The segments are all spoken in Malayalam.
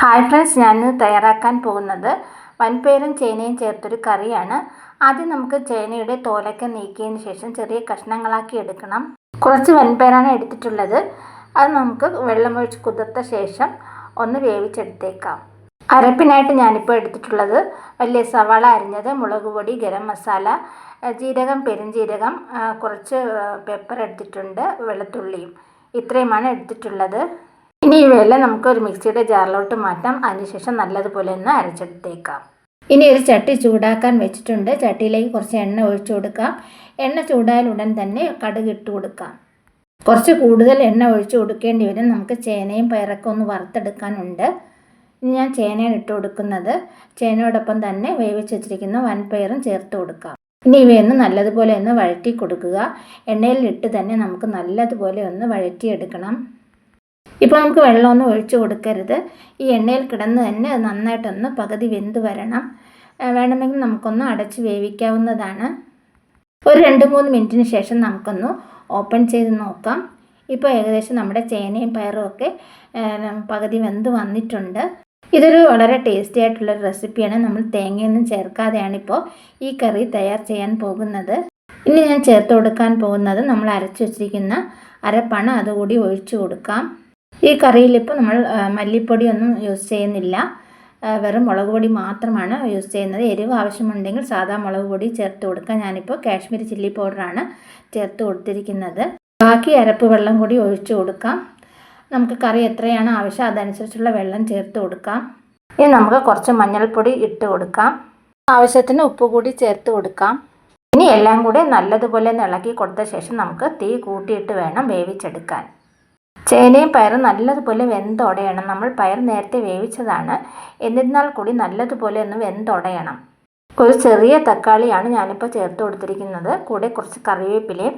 ഹായ് ഫ്രണ്ട്സ്, ഞാനിന്ന് തയ്യാറാക്കാൻ പോകുന്നത് വൻപയറും ചേനയും ചേർത്തൊരു കറിയാണ്. ആദ്യം നമുക്ക് ചേനയുടെ തോലൊക്കെ നീക്കിയതിന് ശേഷം ചെറിയ കഷ്ണങ്ങളാക്കി എടുക്കണം. കുറച്ച് വൻപയറാണ് എടുത്തിട്ടുള്ളത്. അത് നമുക്ക് വെള്ളമൊഴിച്ച് കുതിർത്ത ശേഷം ഒന്ന് വേവിച്ചെടുത്തേക്കാം. അരപ്പിനായിട്ട് ഞാനിപ്പോൾ എടുത്തിട്ടുള്ളത് വലിയ സവാള അരിഞ്ഞത്, മുളക് പൊടി, ഗരം മസാല, ജീരകം, പെരുംജീരകം, കുറച്ച് പെപ്പർ എടുത്തിട്ടുണ്ട്, വെളുത്തുള്ളിയും. ഇത്രയുമാണ് എടുത്തിട്ടുള്ളത്. ഇനി ഇവയെല്ലാം നമുക്ക് ഒരു മിക്സിയുടെ ജാറിലോട്ട് മാറ്റാം. അതിനുശേഷം നല്ലതുപോലെ ഒന്ന് അരച്ചെടുത്തേക്കാം. ഇനി ഒരു ചട്ടി ചൂടാക്കാൻ വെച്ചിട്ടുണ്ട്. ചട്ടിയിലേക്ക് കുറച്ച് എണ്ണ ഒഴിച്ചു കൊടുക്കാം. എണ്ണ ചൂടായാൽ ഉടൻ തന്നെ കടുക് ഇട്ട് കൊടുക്കാം. കുറച്ച് കൂടുതൽ എണ്ണ ഒഴിച്ചു കൊടുക്കേണ്ടി വരും. നമുക്ക് ചേനയും പയറൊക്കെ ഒന്ന് വറുത്തെടുക്കാനുണ്ട്. ഇനി ഞാൻ ചേനയാണ് ഇട്ട് കൊടുക്കുന്നത്. ചേനയോടൊപ്പം തന്നെ വേവിച്ച് വെച്ചിരിക്കുന്ന വൻപയറും ചേർത്ത് കൊടുക്കാം. ഇനി ഇവയൊന്ന് നല്ലതുപോലെ ഒന്ന് വഴറ്റി കൊടുക്കുക. എണ്ണയിൽ ഇട്ട് തന്നെ നമുക്ക് നല്ലതുപോലെ ഒന്ന് വഴറ്റിയെടുക്കണം. ഇപ്പോൾ നമുക്ക് വെള്ളമൊന്നും ഒഴിച്ചു കൊടുക്കരുത്. ഈ എണ്ണയിൽ കിടന്ന് തന്നെ നന്നായിട്ടൊന്ന് പകുതി വെന്ത് വരണം. വേണമെങ്കിൽ നമുക്കൊന്ന് അടച്ച് വേവിക്കാവുന്നതാണ്. ഒരു 2-3 മിനിറ്റിന് ശേഷം നമുക്കൊന്ന് ഓപ്പൺ ചെയ്ത് നോക്കാം. ഇപ്പോൾ ഏകദേശം നമ്മുടെ ചേനയും പയറും ഒക്കെ പകുതി വെന്ത് വന്നിട്ടുണ്ട്. ഇതൊരു വളരെ ടേസ്റ്റി ആയിട്ടുള്ളൊരു റെസിപ്പിയാണ്. നമ്മൾ തേങ്ങയൊന്നും ചേർക്കാതെയാണ് ഇപ്പോൾ ഈ കറി തയ്യാർ ചെയ്യാൻ പോകുന്നത്. ഇനി ഞാൻ ചേർത്ത് കൊടുക്കാൻ പോകുന്നത് നമ്മൾ അരച്ചു വച്ചിരിക്കുന്ന അരപ്പാണ്. അതുകൂടി ഒഴിച്ചു കൊടുക്കാം. ഈ കറിയിൽ ഇപ്പോൾ നമ്മൾ മല്ലിപ്പൊടിയൊന്നും യൂസ് ചെയ്യുന്നില്ല. വെറും മുളക് പൊടി മാത്രമാണ് യൂസ് ചെയ്യുന്നത്. എരിവ് ആവശ്യമുണ്ടെങ്കിൽ സാധാ മുളക് പൊടി ചേർത്ത് കൊടുക്കാം. ഞാനിപ്പോൾ കാശ്മീരി ചില്ലി പൗഡറാണ് ചേർത്ത് കൊടുത്തിരിക്കുന്നത്. ബാക്കി അരപ്പ് വെള്ളം കൂടി ഒഴിച്ചു കൊടുക്കാം. നമുക്ക് കറി എത്രയാണ് ആവശ്യം അതനുസരിച്ചുള്ള വെള്ളം ചേർത്ത് കൊടുക്കാം. ഇനി നമുക്ക് കുറച്ച് മഞ്ഞൾപ്പൊടി ഇട്ട് കൊടുക്കാം. ആവശ്യത്തിന് ഉപ്പ് കൂടി ചേർത്ത് കൊടുക്കാം. ഇനി എല്ലാം കൂടി നല്ലതുപോലെ ഇളക്കി കൊടുത്ത ശേഷം നമുക്ക് തീ കൂട്ടിയിട്ട് വേണം വേവിച്ചെടുക്കാൻ. ചേനയും പയറും നല്ലതുപോലെ വെന്തുടയണം. നമ്മൾ പയർ നേരത്തെ വേവിച്ചതാണ്. എന്നിരുന്നാൽ കൂടി നല്ലതുപോലെ ഒന്ന് വെന്തുടയണം. ഒരു ചെറിയ തക്കാളിയാണ് ഞാനിപ്പോൾ ചേർത്ത് കൊടുത്തിരിക്കുന്നത്. കൂടെ കുറച്ച് കറിവേപ്പിലയും.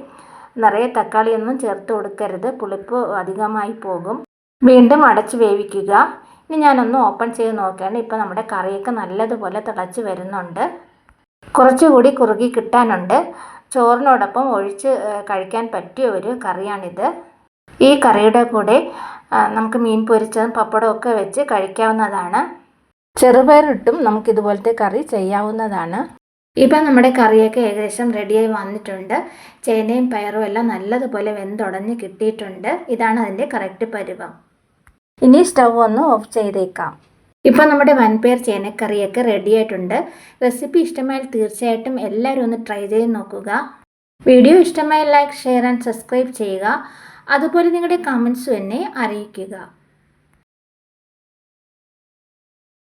നിറയെ തക്കാളിയൊന്നും ചേർത്ത് കൊടുക്കരുത്, പുളിപ്പ് അധികമായി പോകും. വീണ്ടും അടച്ച് വേവിക്കുക. ഇനി ഞാനൊന്ന് ഓപ്പൺ ചെയ്ത് നോക്കുകയാണ്. ഇപ്പോൾ നമ്മുടെ കറിയൊക്കെ നല്ലതുപോലെ തിളച്ച് വരുന്നുണ്ട്. കുറച്ചുകൂടി കുറുകി കിട്ടാനുണ്ട്. ചോറിനോടൊപ്പം ഒഴിച്ച് കഴിക്കാൻ പറ്റിയ ഒരു കറിയാണിത്. ഈ കറിയുടെ കൂടെ നമുക്ക് മീൻ പൊരിച്ചതും പപ്പടമൊക്കെ വെച്ച് കഴിക്കാവുന്നതാണ്. ചെറുപയറിട്ടും നമുക്കിതുപോലത്തെ കറി ചെയ്യാവുന്നതാണ്. ഇപ്പം നമ്മുടെ കറിയൊക്കെ ഏകദേശം റെഡിയായി വന്നിട്ടുണ്ട്. ചേനയും പയറും എല്ലാം നല്ലതുപോലെ വെന്തുടഞ്ഞ് കിട്ടിയിട്ടുണ്ട്. ഇതാണ് അതിൻ്റെ കറക്റ്റ് പരുവം. ഇനി സ്റ്റൗ ഒന്ന് ഓഫ് ചെയ്തേക്കാം. ഇപ്പം നമ്മുടെ വൻപയർ ചേനക്കറിയൊക്കെ റെഡി ആയിട്ടുണ്ട്. റെസിപ്പി ഇഷ്ടമായാൽ തീർച്ചയായിട്ടും എല്ലാവരും ഒന്ന് ട്രൈ ചെയ്ത് നോക്കുക. വീഡിയോ ഇഷ്ടമായാൽ ലൈക്ക്, ഷെയർ ആൻഡ് സബ്സ്ക്രൈബ് ചെയ്യുക. അതുപോലെ നിങ്ങളുടെ കമൻസും എന്നെ അറിയിക്കുക.